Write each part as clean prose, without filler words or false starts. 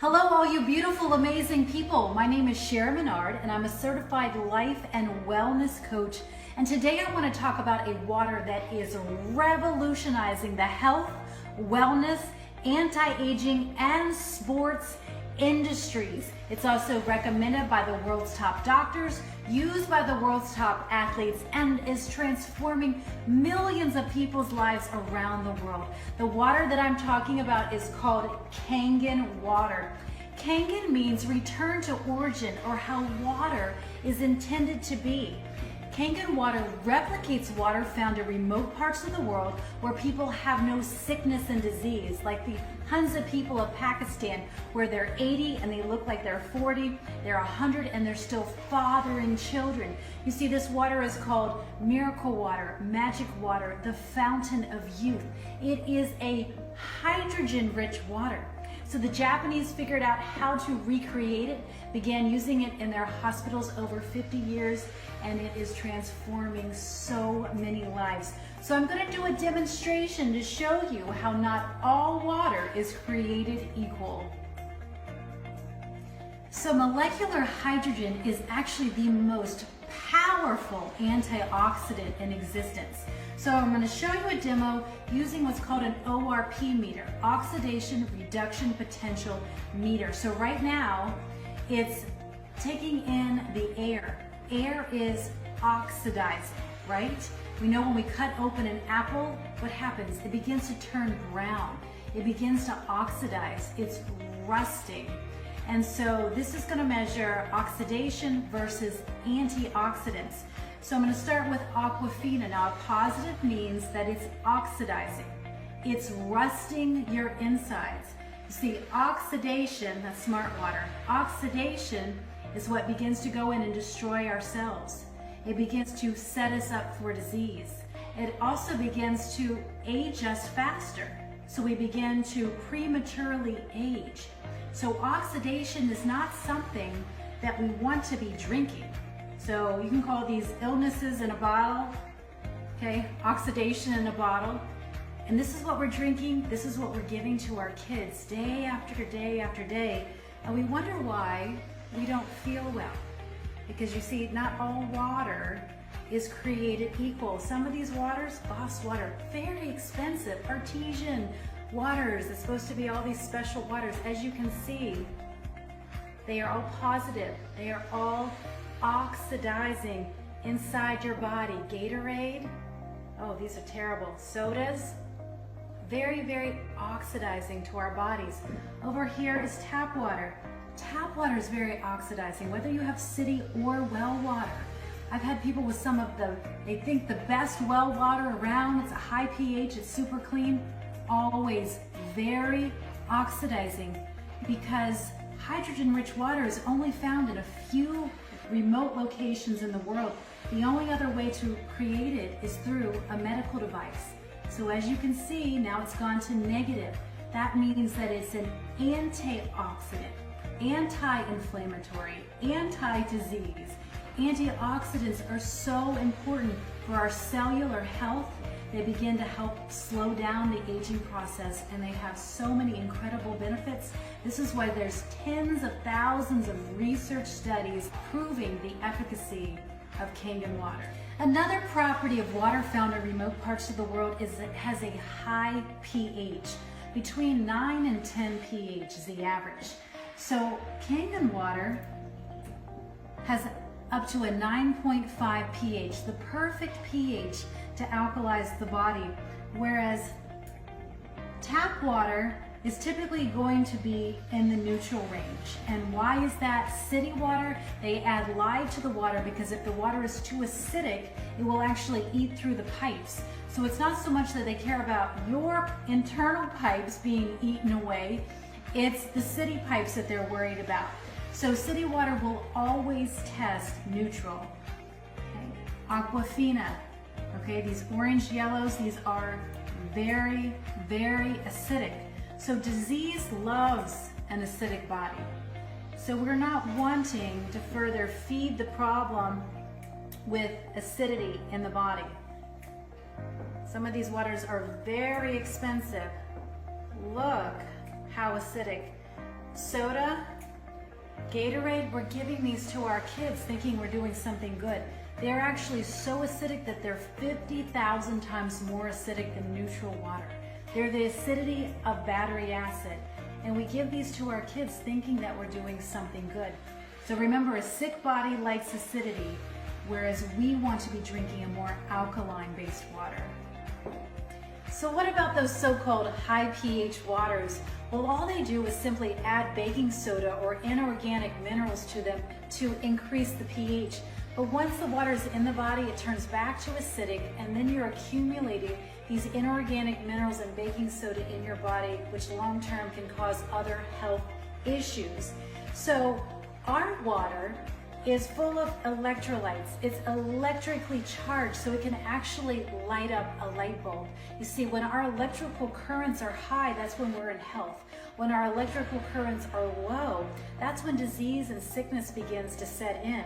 Hello, all you beautiful, amazing people. My name is Sharon and I'm a certified life and wellness coach. And today I want to talk about a water that is revolutionizing the health, wellness, anti-aging, and sports industries. It's also recommended by the world's top doctors, used by the world's top athletes, and is transforming millions of people's lives around the world. The water that I'm talking about is called Kangen water. Kangen means return to origin, or how water is intended to be. Kangen water replicates water found in remote parts of the world where people have no sickness and disease, like the tons of people of Pakistan where they're 80 and they look like they're 40, they're 100 and they're still fathering children. You see, this water is called miracle water, magic water, the fountain of youth. It is a hydrogen-rich water. So the Japanese figured out how to recreate it, began using it in their hospitals over 50 years, and it is transforming so many lives. So I'm going to do a demonstration to show you how not all water is created equal. So molecular hydrogen is actually the most powerful antioxidant in existence. So I'm going to show you a demo using what's called an ORP meter, oxidation reduction potential meter. So right now it's taking in the air. Air is oxidizing, right? We know when we cut open an apple, what happens? It begins to turn brown. It begins to oxidize. It's rusting. And so this is going to measure oxidation versus antioxidants. So I'm going to start with aquafina. Now, a positive means that it's oxidizing. It's rusting your insides. You see, oxidation, that's smart water. Oxidation is what begins to go in and destroy our cells. It begins to set us up for disease. It also begins to age us faster. So we begin to prematurely age. So oxidation is not something that we want to be drinking. So you can call these illnesses in a bottle, okay? Oxidation in a bottle. And this is what we're drinking. This is what we're giving to our kids day after day after day. And we wonder why we don't feel well. Because you see, not all water is created equal. Some of these waters, Boss water, very expensive, artesian waters. It's supposed to be all these special waters. As you can see, they are all positive. They are all oxidizing inside your body. Gatorade, oh, these are terrible. Sodas, very, very oxidizing to our bodies. Over here is tap water. Tap water is very oxidizing, whether you have city or well water. I've had people with some of they think the best well water around, it's a high pH, it's super clean, always very oxidizing, because hydrogen-rich water is only found in a few remote locations in the world. The only other way to create it is through a medical device. So as you can see, now it's gone to negative. That means that it's an antioxidant, anti-inflammatory, anti-disease. Antioxidants are so important for our cellular health. They begin to help slow down the aging process, and they have so many incredible benefits. This is why there's tens of thousands of research studies proving the efficacy of Kangen water. Another property of water found in remote parts of the world is that it has a high pH. Between 9 and 10 pH is the average. So Kangen water has up to a 9.5 pH, the perfect pH to alkalize the body, whereas tap water is typically going to be in the neutral range. And why is that? City water, they add lye to the water because if the water is too acidic, it will actually eat through the pipes. So it's not so much that they care about your internal pipes being eaten away, it's the city pipes that they're worried about. So city water will always test neutral. Okay. Aquafina, okay, these orange yellows, these are very, very acidic. So disease loves an acidic body. So we're not wanting to further feed the problem with acidity in the body. Some of these waters are very expensive. Look how acidic. soda, Gatorade, we're giving these to our kids thinking we're doing something good. They're actually so acidic that they're 50,000 times more acidic than neutral water. They're the acidity of battery acid. And we give these to our kids thinking that we're doing something good. So remember, a sick body likes acidity, whereas we want to be drinking a more alkaline-based water. So what about those so-called high pH waters? Well, all they do is simply add baking soda or inorganic minerals to them to increase the pH. But once the water is in the body, it turns back to acidic, and then you're accumulating these inorganic minerals and baking soda in your body, which long-term can cause other health issues. So our water is full of electrolytes. It's electrically charged, so it can actually light up a light bulb. You see, when our electrical currents are high, that's when we're in health. When our electrical currents are low, that's when disease and sickness begins to set in.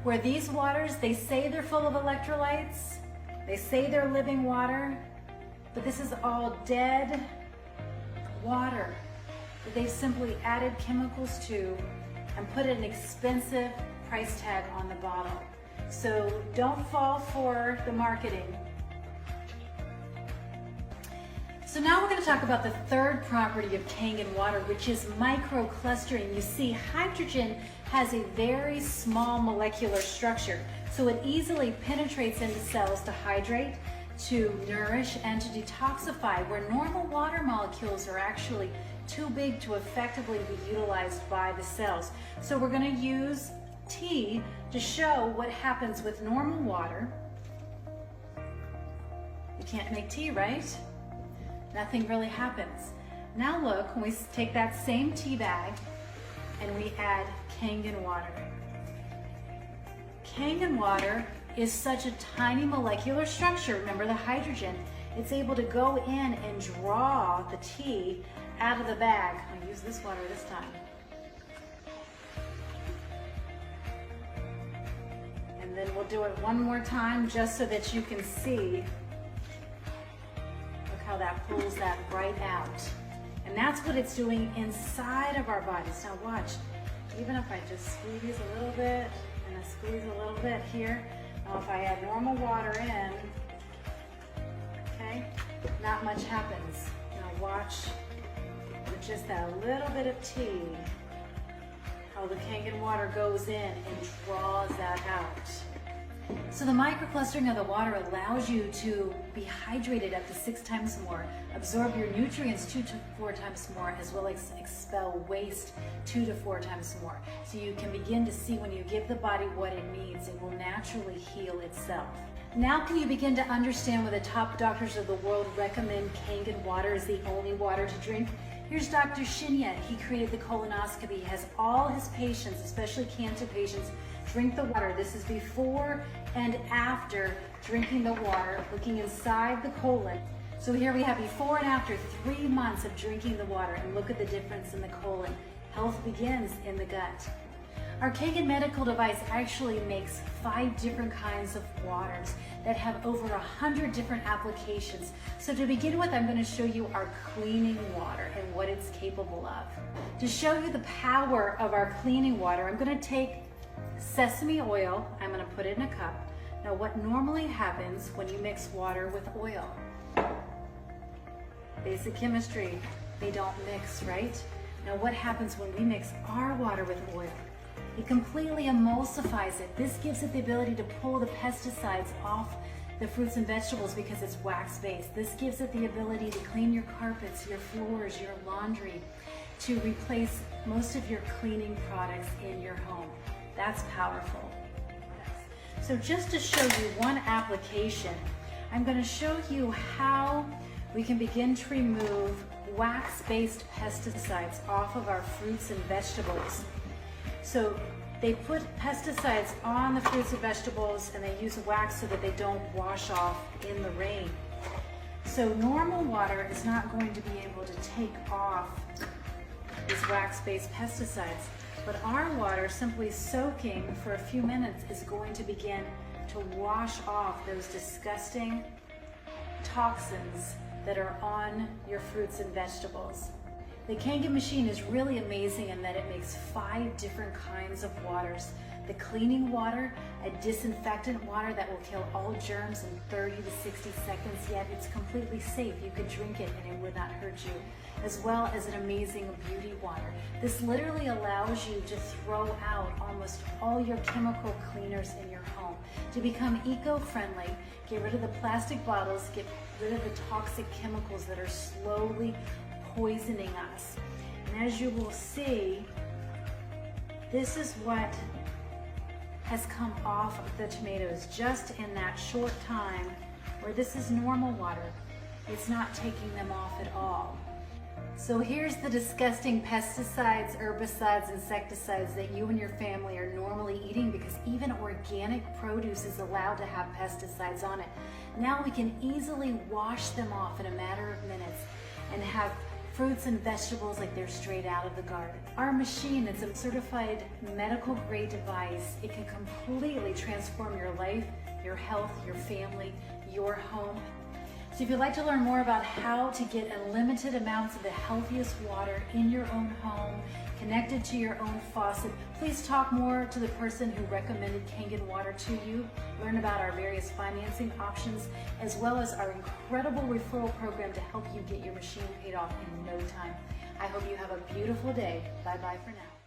Where these waters, they say they're full of electrolytes, they say they're living water, but this is all dead water that they've simply added chemicals to and put an expensive price tag on the bottle. So don't fall for the marketing. So now we're going to talk about the third property of Kangen water, which is microclustering. You see, hydrogen has a very small molecular structure, so it easily penetrates into cells to hydrate, to nourish, and to detoxify, where normal water molecules are actually too big to effectively be utilized by the cells. So we're going to use tea to show what happens with normal water. You can't make tea, right? Nothing really happens. Now look, when we take that same tea bag and we add Kangen water. Kangen water is such a tiny molecular structure. Remember the hydrogen. It's able to go in and draw the tea out of the bag. I'll use this water this time. And then we'll do it one more time just so that you can see. Look how that pulls that right out. And that's what it's doing inside of our bodies. Now watch, even if I just squeeze a little bit and I squeeze a little bit here. Now if I add normal water in, okay, not much happens. Now watch with just that little bit of tea, how the Kangen water goes in and draws that out. So the microclustering of the water allows you to be hydrated up to 6 times more, absorb your nutrients 2 to 4 times more, as well as expel waste 2 to 4 times more. So you can begin to see when you give the body what it needs, it will naturally heal itself. Now can you begin to understand why the top doctors of the world recommend Kangen water as the only water to drink? Here's Dr. Shinya. He created the colonoscopy. He has all his patients, especially cancer patients, drink the water. This is before and after drinking the water, looking inside the colon. So here we have before and after 3 months of drinking the water, and look at the difference in the colon. Health begins in the gut. Our Kangen medical device actually makes 5 different kinds of waters that have over 100 different applications. So to begin with, I'm going to show you our cleaning water and what it's capable of. To show you the power of our cleaning water, I'm going to take sesame oil, I'm going to put it in a cup. Now what normally happens when you mix water with oil? Basic chemistry, they don't mix, right? Now what happens when we mix our water with oil? It completely emulsifies it. This gives it the ability to pull the pesticides off the fruits and vegetables because it's wax-based. This gives it the ability to clean your carpets, your floors, your laundry, to replace most of your cleaning products in your home. That's powerful. So just to show you one application, I'm going to show you how we can begin to remove wax-based pesticides off of our fruits and vegetables. So they put pesticides on the fruits and vegetables and they use wax so that they don't wash off in the rain. So normal water is not going to be able to take off these wax-based pesticides. But our water, simply soaking for a few minutes, is going to begin to wash off those disgusting toxins that are on your fruits and vegetables. The Kangen machine is really amazing in that it makes 5 different kinds of waters. The cleaning water, a disinfectant water that will kill all germs in 30 to 60 seconds, yet it's completely safe. You could drink it and it would not hurt you. As well as an amazing beauty water. This literally allows you to throw out almost all your chemical cleaners in your home. To become eco-friendly, get rid of the plastic bottles, get rid of the toxic chemicals that are slowly poisoning us. And as you will see, this is what has come off of the tomatoes just in that short time, where this is normal water. It's not taking them off at all. So here's the disgusting pesticides, herbicides, insecticides that you and your family are normally eating, because even organic produce is allowed to have pesticides on it. Now we can easily wash them off in a matter of minutes and have fruits and vegetables like they're straight out of the garden. Our machine, it's a certified medical grade device. It can completely transform your life, your health, your family, your home. So if you'd like to learn more about how to get unlimited amounts of the healthiest water in your own home, connected to your own faucet, please talk more to the person who recommended Kangen water to you. Learn about our various financing options, as well as our incredible referral program to help you get your machine paid off in no time. I hope you have a beautiful day. Bye-bye for now.